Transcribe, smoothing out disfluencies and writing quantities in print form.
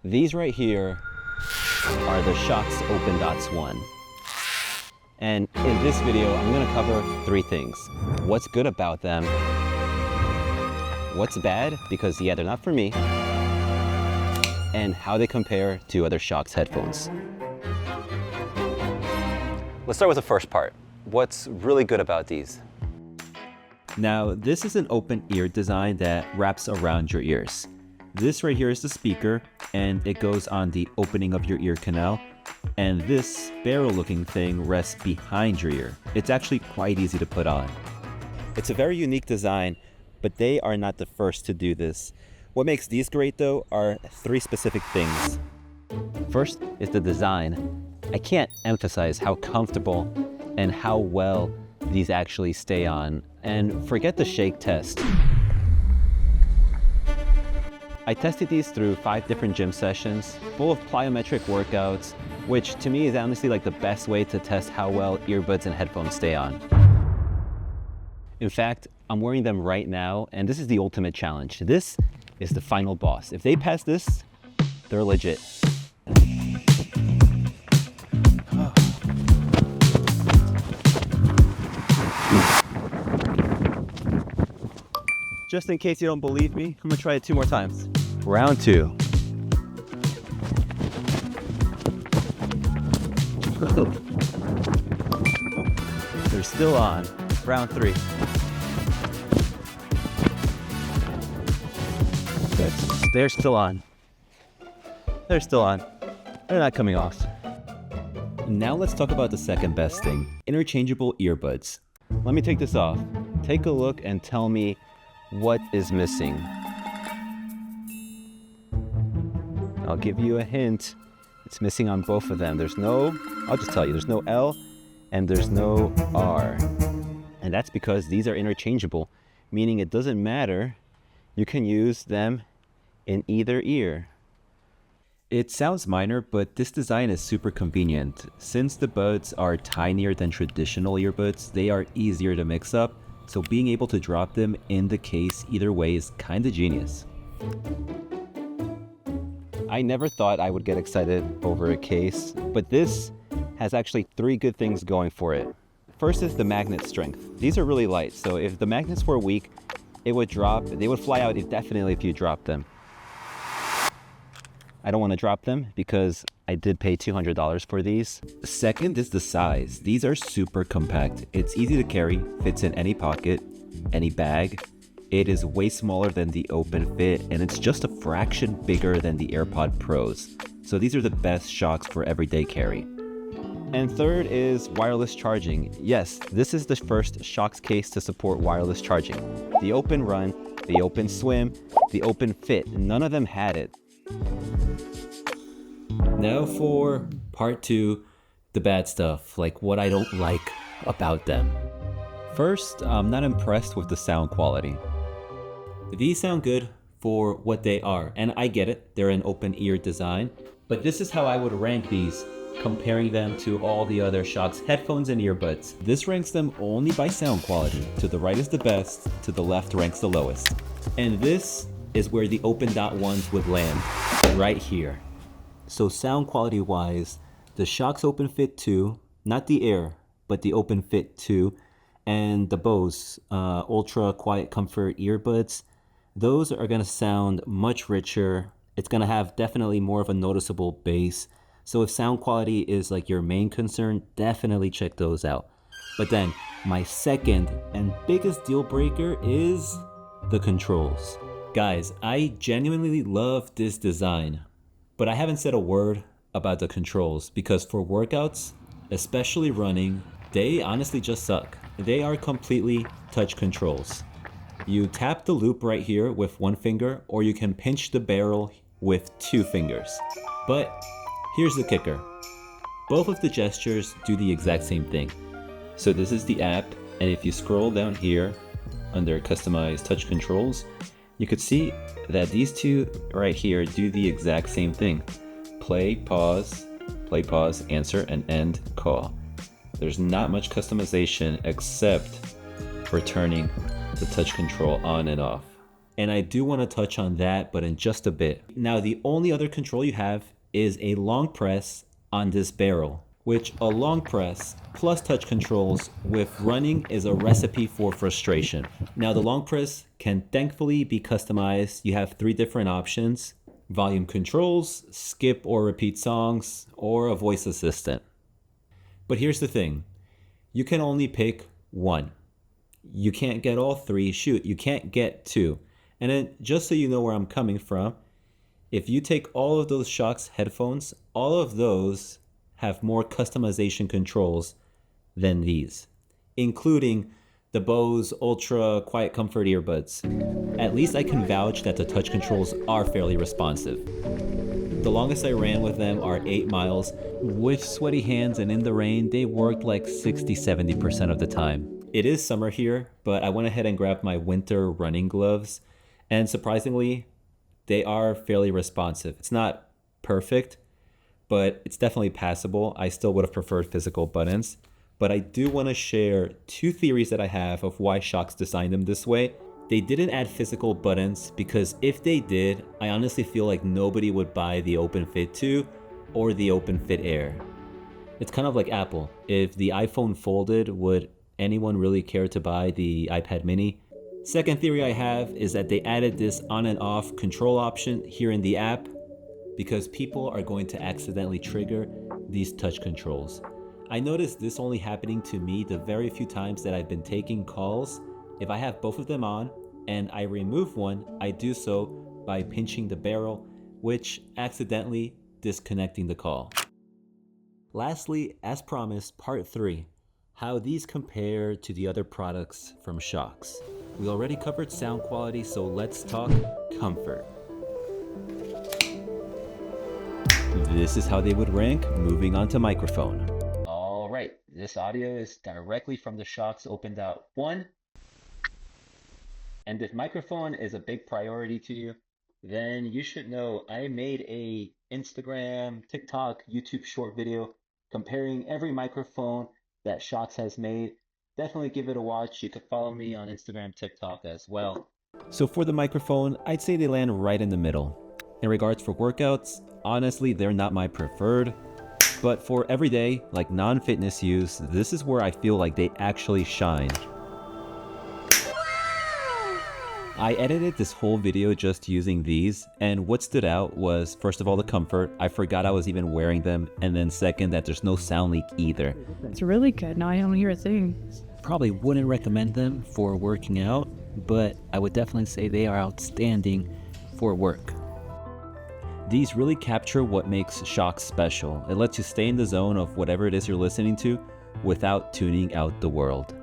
These right here are the Shokz OpenDots One. And in this video, I'm gonna cover three things. What's good about them, what's bad, because yeah, they're not for me, and how they compare to other Shokz headphones. Let's start with the first part. What's really good about these? Now, this is an open ear design that wraps around your ears. This right here is the speaker, and it goes on the opening of your ear canal. And this barrel-looking thing rests behind your ear. It's actually quite easy to put on. It's a very unique design, but they are not the first to do this. What makes these great though are three specific things. First is the design. I can't emphasize how comfortable and how well these actually stay on. And forget the shake test. I tested these through 5 different gym sessions, full of plyometric workouts, which to me is honestly like the best way to test how well earbuds and headphones stay on. In fact, I'm wearing them right now, and this is the ultimate challenge. This is the final boss. If they pass this, they're legit. Just in case you don't believe me, I'm gonna try it 2 more times. Round 2. They're still on. Round 3. They're still on. They're still on. They're not coming off. Now let's talk about the second best thing, interchangeable earbuds. Let me take this off. Take a look and tell me what is missing. I'll give you a hint. It's missing on both of them. I'll just tell you, there's no L and there's no R. And that's because these are interchangeable, meaning it doesn't matter. You can use them in either ear. It sounds minor, but this design is super convenient. Since the buds are tinier than traditional earbuds, they are easier to mix up. So being able to drop them in the case either way is kinda genius. I never thought I would get excited over a case, but this has actually 3 good things going for it. First is the magnet strength. These are really light, so if the magnets were weak, they would fly out indefinitely if you drop them. I don't want to drop them because I did pay $200 for these. Second is the size. These are super compact. It's easy to carry, fits in any pocket, any bag. It is way smaller than the Open Fit, and it's just a fraction bigger than the AirPod Pros. So these are the best Shokz for everyday carry. And third is wireless charging. Yes, this is the first Shokz case to support wireless charging. The Open Run, the Open Swim, the Open Fit, none of them had it. Now for part 2, the bad stuff, like what I don't like about them. First, I'm not impressed with the sound quality. These sound good for what they are, and I get it, they're an open ear design, but this is how I would rank these, comparing them to all the other Shokz headphones and earbuds. This ranks them only by sound quality. To the right is the best, to the left ranks the lowest. And this is where the OpenDot ones would land, right here. So sound quality wise, the Shokz Open Fit 2, not the Air, but the Open Fit 2, and the Bose Ultra Quiet Comfort earbuds, those are gonna sound much richer. It's gonna have definitely more of a noticeable bass. So if sound quality is like your main concern, definitely check those out. But then my second and biggest deal breaker is the controls. Guys, I genuinely love this design, but I haven't said a word about the controls because for workouts, especially running, they honestly just suck. They are completely touch controls. You tap the loop right here with 1 finger, or you can pinch the barrel with 2 fingers. But here's the kicker. Both of the gestures do the exact same thing. So this is the app, and if you scroll down here under customize touch controls, you could see that these 2 right here do the exact same thing. Play, pause, answer, and end call. There's not much customization except for turning the touch control on and off. And I do want to touch on that, but in just a bit. Now, the only other control you have is a long press on this barrel, which a long press plus touch controls with running is a recipe for frustration. Now, the long press can thankfully be customized. You have 3 different options: volume controls, skip or repeat songs, or a voice assistant. But here's the thing, you can only pick one. You can't get all 3. Shoot, you can't get 2. And then just so you know where I'm coming from, if you take all of those Shokz headphones, all of those have more customization controls than these, including the Bose Ultra Quiet Comfort earbuds. At least I can vouch that the touch controls are fairly responsive. The longest I ran with them are 8 miles. With sweaty hands and in the rain, they worked like 60-70% of the time. It is summer here, but I went ahead and grabbed my winter running gloves, and surprisingly, they are fairly responsive. It's not perfect, but it's definitely passable. I still would have preferred physical buttons, but I do want to share 2 theories that I have of why Shokz designed them this way. They didn't add physical buttons because if they did, I honestly feel like nobody would buy the OpenFit 2 or the OpenFit Air. It's kind of like Apple. If the iPhone folded, would anyone really care to buy the iPad mini? Second theory I have is that they added this on and off control option here in the app because people are going to accidentally trigger these touch controls. I noticed this only happening to me the very few times that I've been taking calls. If I have both of them on and I remove one, I do so by pinching the barrel, which accidentally disconnecting the call. Lastly, as promised, part 3, how these compare to the other products from Shokz. We already covered sound quality, so let's talk comfort. This is how they would rank. Moving on to microphone. All right, this audio is directly from the Shokz OpenDots One. And if microphone is a big priority to you, then you should know I made a Instagram, TikTok, YouTube short video comparing every microphone that Shokz has made. Definitely give it a watch. You can follow me on Instagram, TikTok as well. So for the microphone, I'd say they land right in the middle. In regards for workouts, honestly, they're not my preferred. But for everyday, like non-fitness use, this is where I feel like they actually shine. I edited this whole video just using these, and what stood out was, first of all, the comfort. I forgot I was even wearing them, and then second, that there's no sound leak either. It's really good. Now I don't hear a thing. Probably wouldn't recommend them for working out, but I would definitely say they are outstanding for work. These really capture what makes Shokz special. It lets you stay in the zone of whatever it is you're listening to without tuning out the world.